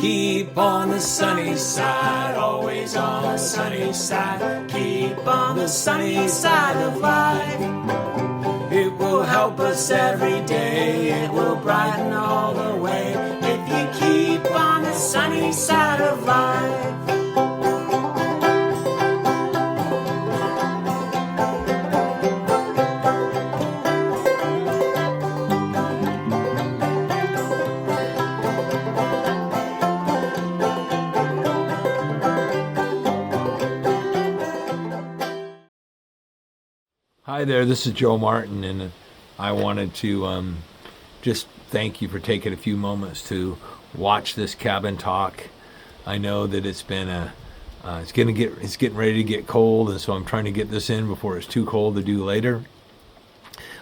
Keep on the sunny side, always on the sunny side. Keep on the sunny side of life. It will help us every day, it will brighten all the way. If you keep on the sunny side of life. Hi there, this is Joe Martin, and I wanted to just thank you for taking a few moments to watch this cabin talk. I know that it's been it's getting ready to get cold, and so I'm trying to get this in before it's too cold to do later.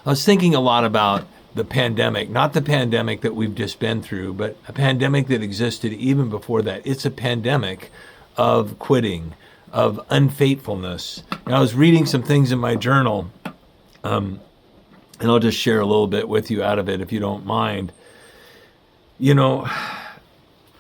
I was thinking a lot about the pandemic, not the pandemic that we've just been through, but a pandemic that existed even before that. It's a pandemic of quitting, of unfaithfulness. And I was reading some things in my journal, and I'll just share a little bit with you out of it if you don't mind. You know,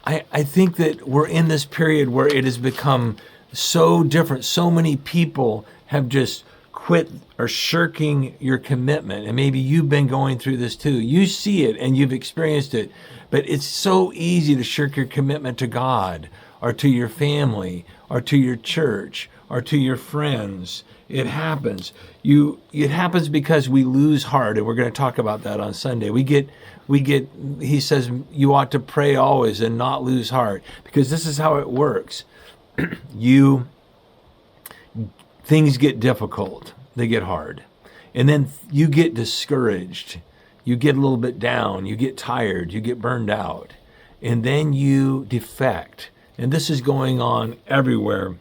I think that we're in this period where it has become so different. So many people have just quit or shirking your commitment. And maybe you've been going through this too. You see it and you've experienced it, but it's so easy to shirk your commitment to God or to your family or to your church or to your friends. It happens. It happens because we lose heart, and we're going to talk about that on Sunday. He says you ought to pray always and not lose heart, because this is how it works. Things get difficult, they get hard, and then you get discouraged, you get a little bit down, you get tired, you get burned out, and then you defect. And this is going on everywhere.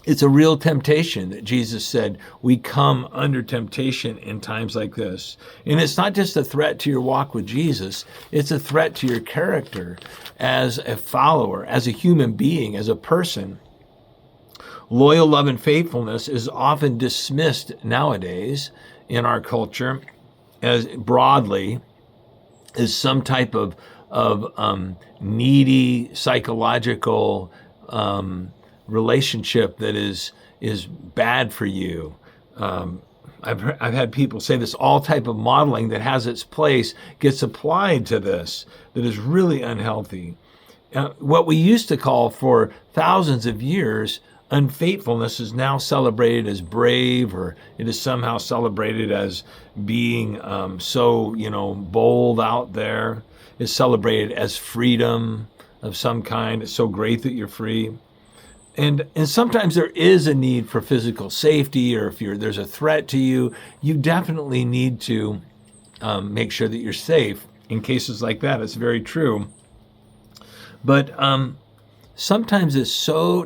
It's a real temptation that Jesus said we come under temptation in times like this. And it's not just a threat to your walk with Jesus, it's a threat to your character as a follower, as a human being, as a person. Loyal love and faithfulness is often dismissed nowadays in our culture as broadly as some type of needy psychological relationship that is bad for you. I've had people say this. All type of modeling that has its place gets applied to this that is really unhealthy. What we used to call for thousands of years unfaithfulness is now celebrated as brave, or it is somehow celebrated as being so bold out there. It's celebrated as freedom of some kind. It's so great that you're free. And sometimes there is a need for physical safety, or if there's a threat to you, you definitely need to make sure that you're safe in cases like that. It's very true. But sometimes it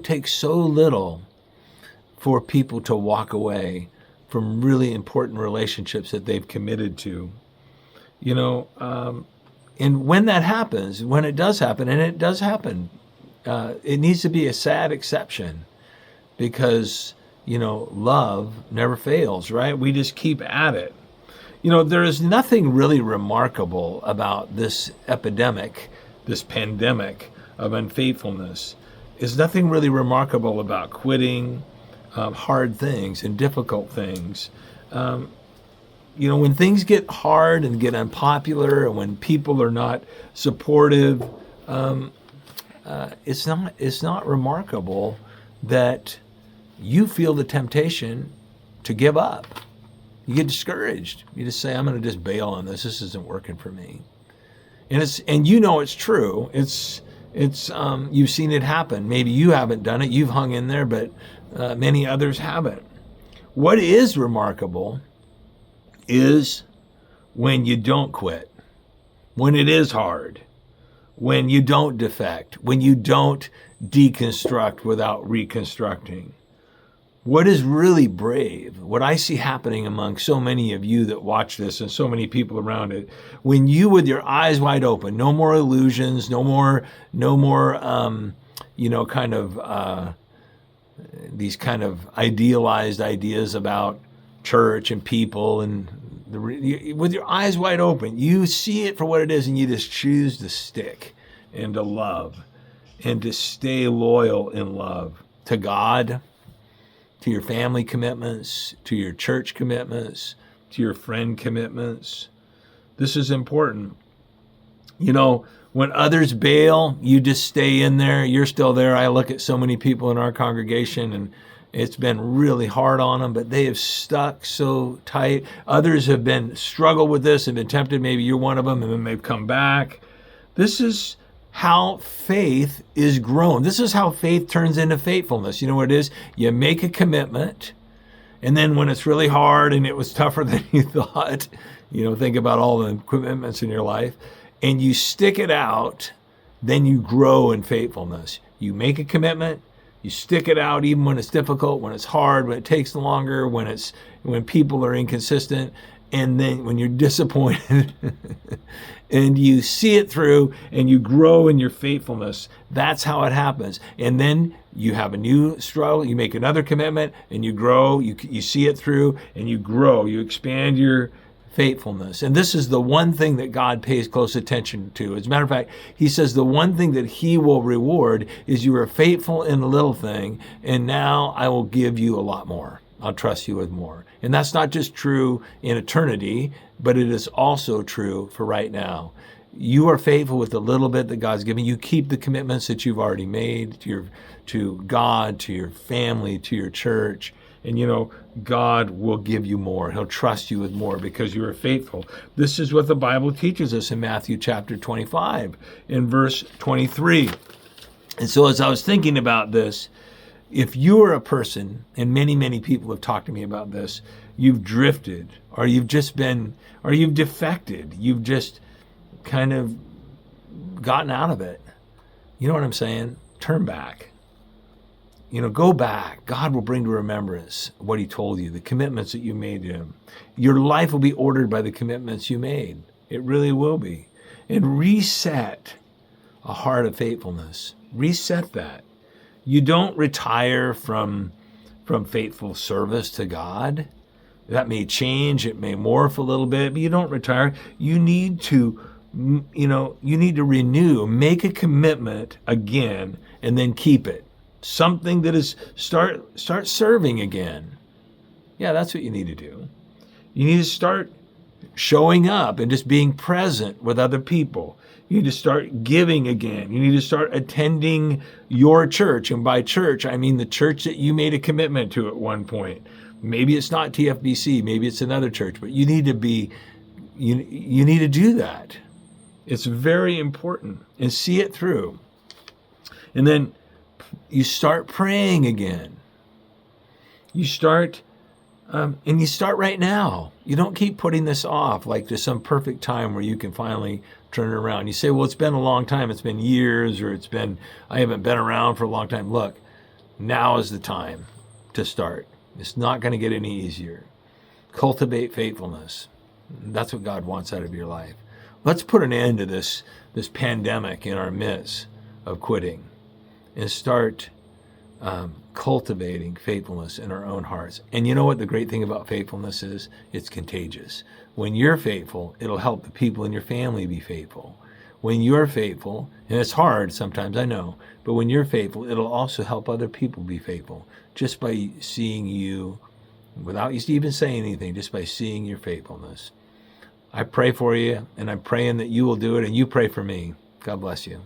takes so little for people to walk away from really important relationships that they've committed to. And when that happens, when it does happen, and it does happen, it needs to be a sad exception, because, love never fails, right? We just keep at it. There is nothing really remarkable about this epidemic, this pandemic of unfaithfulness. There's nothing really remarkable about quitting hard things and difficult things. When things get hard and get unpopular, and when people are not supportive, it's not remarkable that you feel the temptation to give up. You get discouraged. You just say, I'm going to just bail on this. This isn't working for me. And it's true. It's you've seen it happen. Maybe you haven't done it. You've hung in there, but many others haven't. What is remarkable is when you don't quit, when it is hard, when you don't defect, when you don't deconstruct without reconstructing. What is really brave, what I see happening among so many of you that watch this and so many people around it, when you, with your eyes wide open, no more illusions, no more these kind of idealized ideas about church and people, and with your eyes wide open, you see it for what it is, and you just choose to stick and to love and to stay loyal in love to God, to your family commitments, to your church commitments, to your friend commitments. This is important. You know, when others bail, you just stay in there. You're still there. I look at so many people in our congregation, and it's been really hard on them, but they have stuck so tight. Others have been struggled with this and been tempted. Maybe you're one of them, and then they've come back. This is how faith is grown. This is how faith turns into faithfulness. You know what it is? You make a commitment, and then when it's really hard and it was tougher than you thought, you know, think about all the commitments in your life, and you stick it out, then you grow in faithfulness. You make a commitment, you stick it out even when it's difficult, when it's hard, when it takes longer, when people are inconsistent, and then when you're disappointed and you see it through and you grow in your faithfulness. That's how it happens. And then you have a new struggle, you make another commitment, and you grow, you see it through, and you grow, you expand your faithfulness. And this is the one thing that God pays close attention to. As a matter of fact, he says the one thing that he will reward is you are faithful in the little thing, and now I will give you a lot more. I'll trust you with more. And that's not just true in eternity, but it is also true for right now. You are faithful with the little bit that God's given you. Keep the commitments that you've already made to God, to your family, to your church. And you know, God will give you more. He'll trust you with more because you are faithful. This is what the Bible teaches us in Matthew chapter 25, in verse 23. And so as I was thinking about this, if you are a person, and many, many people have talked to me about this, you've drifted, or you've defected, you've just kind of gotten out of it. You know what I'm saying? Turn back. You know, go back. God will bring to remembrance what he told you, the commitments that you made to him. Your life will be ordered by the commitments you made. It really will be. And reset a heart of faithfulness. Reset that. You don't retire from faithful service to God. That may change, it may morph a little bit, but you don't retire. You need to, renew, make a commitment again, and then keep it. Something that is start serving again. Yeah, that's what you need to do. You need to start showing up and just being present with other people. You need to start giving again. You need to start attending your church. And by church, I mean the church that you made a commitment to at one point. Maybe it's not TFBC, maybe it's another church, but you need to you need to do that. It's very important, and see it through. And then you start praying again. You start right now. You don't keep putting this off like there's some perfect time where you can finally turn it around. You say, well, it's been a long time. It's been years, or I haven't been around for a long time. Look, now is the time to start. It's not going to get any easier. Cultivate faithfulness. That's what God wants out of your life. Let's put an end to this pandemic in our midst of quitting and start cultivating faithfulness in our own hearts. And you know what the great thing about faithfulness is? It's contagious. When you're faithful, it'll help the people in your family be faithful. When you're faithful, and it's hard sometimes, I know, but when you're faithful, it'll also help other people be faithful just by seeing you, without you even saying anything, just by seeing your faithfulness. I pray for you, and I'm praying that you will do it, and you pray for me. God bless you.